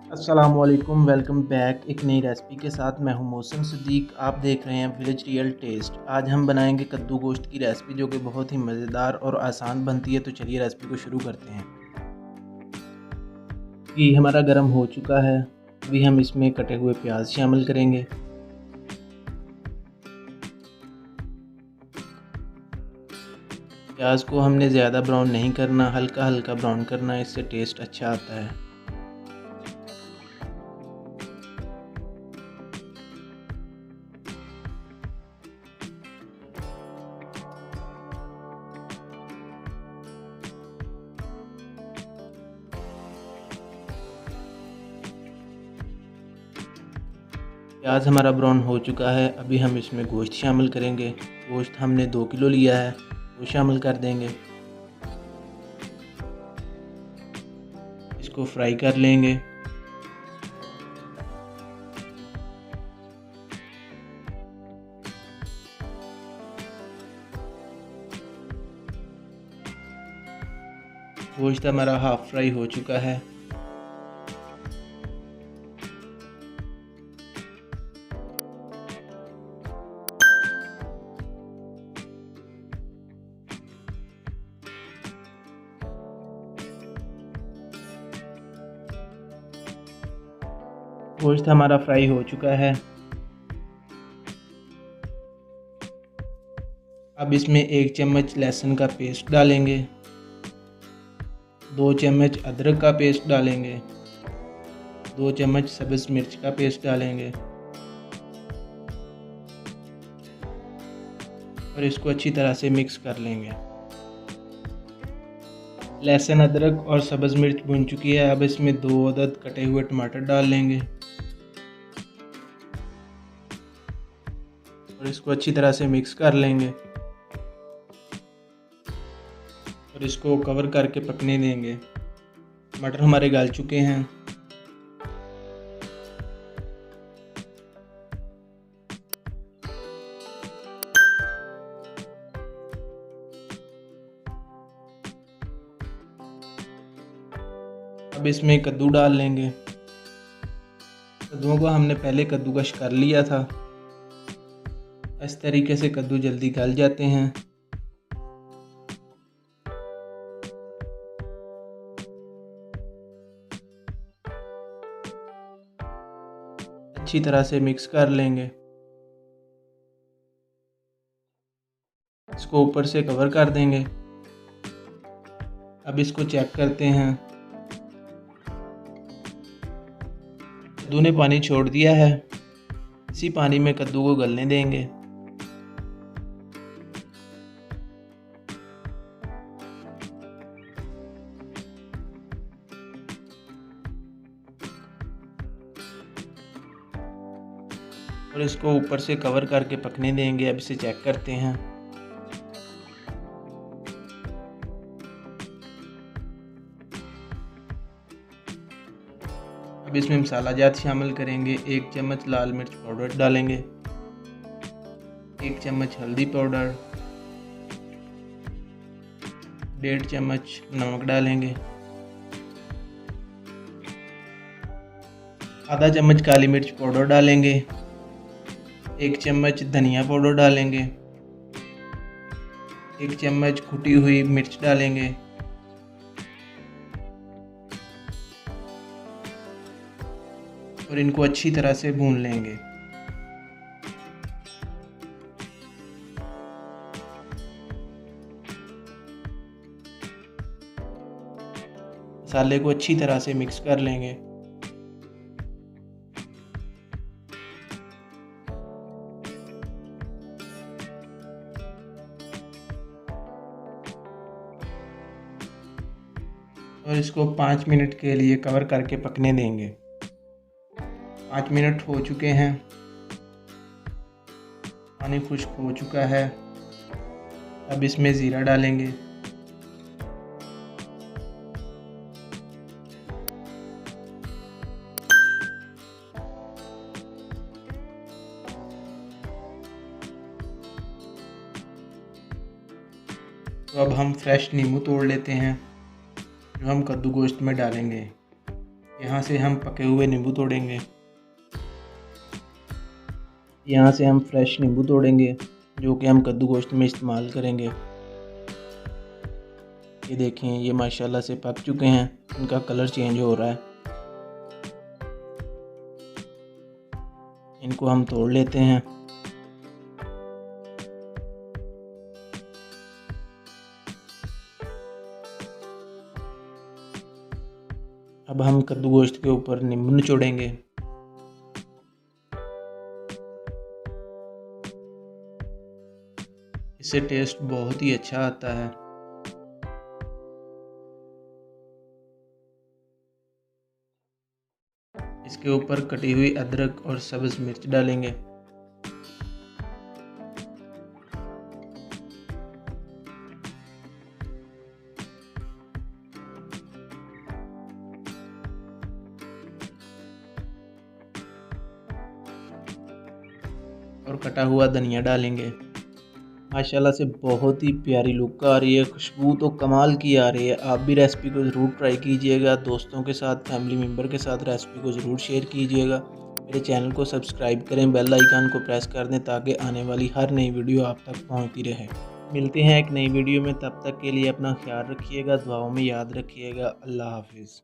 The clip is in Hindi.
अस्सलामुअलैकुम, वेलकम बैक एक नई रेसिपी के साथ। मैं हूं मौसम सिद्दीक। आप देख रहे हैं विलेज रियल टेस्ट। आज हम बनाएंगे कद्दू गोश्त की रेसिपी जो कि बहुत ही मज़ेदार और आसान बनती है। तो चलिए रेसिपी को शुरू करते हैं। घी हमारा गर्म हो चुका है। अभी हम इसमें कटे हुए प्याज शामिल करेंगे। प्याज को हमने ज़्यादा ब्राउन नहीं करना, हल्का हल्का ब्राउन करना है, इससे टेस्ट अच्छा आता है। प्याज हमारा ब्राउन हो चुका है। अभी हम इसमें गोश्त शामिल करेंगे। गोश्त हमने 2 किलो लिया है, वो शामिल कर देंगे। इसको फ्राई कर लेंगे। गोश्त हमारा हाफ फ्राई हो चुका है। गोश्त हमारा फ्राई हो चुका है। अब इसमें 1 चम्मच लहसुन का पेस्ट डालेंगे। 2 चम्मच अदरक का पेस्ट डालेंगे। 2 चम्मच सब्ज़ मिर्च का पेस्ट डालेंगे और इसको अच्छी तरह से मिक्स कर लेंगे। लहसुन, अदरक और सब्ज़ मिर्च भुन चुकी है। अब इसमें 2 अदद कटे हुए टमाटर डाल लेंगे और इसको अच्छी तरह से मिक्स कर लेंगे और इसको कवर करके पकने देंगे। टमाटर हमारे गल चुके हैं। अब इसमें कद्दू डाल लेंगे। कद्दूओं को हमने पहले कद्दूकश कर लिया था। इस तरीके से कद्दू जल्दी गल जाते हैं। अच्छी तरह से मिक्स कर लेंगे। इसको ऊपर से कवर कर देंगे। अब इसको चेक करते हैं। कद्दू ने पानी छोड़ दिया है। इसी पानी में कद्दू को गलने देंगे। और इसको ऊपर से कवर करके पकने देंगे। अब इसे चेक करते हैं। अब इसमें मसाला जात शामिल करेंगे। 1 चम्मच लाल मिर्च पाउडर डालेंगे। 1 चम्मच हल्दी पाउडर। 1.5 चम्मच नमक डालेंगे। आधा चम्मच काली मिर्च पाउडर डालेंगे। 1 चम्मच धनिया पाउडर डालेंगे। 1 चम्मच कुटी हुई मिर्च डालेंगे और इनको अच्छी तरह से भून लेंगे। मसाले को अच्छी तरह से मिक्स कर लेंगे। और इसको 5 मिनट के लिए कवर करके पकने देंगे। 5 मिनट हो चुके हैं। पानी खुश्क हो चुका है। अब इसमें ज़ीरा डालेंगे। तो अब हम फ्रेश नींबू तोड़ लेते हैं जो हम कद्दू गोश्त में डालेंगे। यहाँ से हम पके हुए नींबू तोड़ेंगे। यहाँ से हम फ्रेश नींबू तोड़ेंगे जो कि हम कद्दू गोश्त में इस्तेमाल करेंगे। ये देखें, ये माशाल्लाह से पक चुके हैं, इनका कलर चेंज हो रहा है। इनको हम तोड़ लेते हैं। अब हम कद्दू गोश्त के ऊपर नींबू निचोड़ेंगे। इससे टेस्ट बहुत ही अच्छा आता है। इसके ऊपर कटी हुई अदरक और सब्ज़ मिर्च डालेंगे। और कटा हुआ धनिया डालेंगे। माशाल्लाह से बहुत ही प्यारी लुक आ रही है, खुशबू तो कमाल की आ रही है। आप भी रेसिपी को ज़रूर ट्राई कीजिएगा, दोस्तों के साथ, फैमिली मेम्बर के साथ रेसिपी को ज़रूर शेयर कीजिएगा। मेरे चैनल को सब्सक्राइब करें, बेल आइकन को प्रेस कर दें ताकि आने वाली हर नई वीडियो आप तक पहुंचती रहे। मिलते हैं एक नई वीडियो में, तब तक के लिए अपना ख्याल रखिएगा, दुआओं में याद रखिएगा। अल्लाह हाफिज़।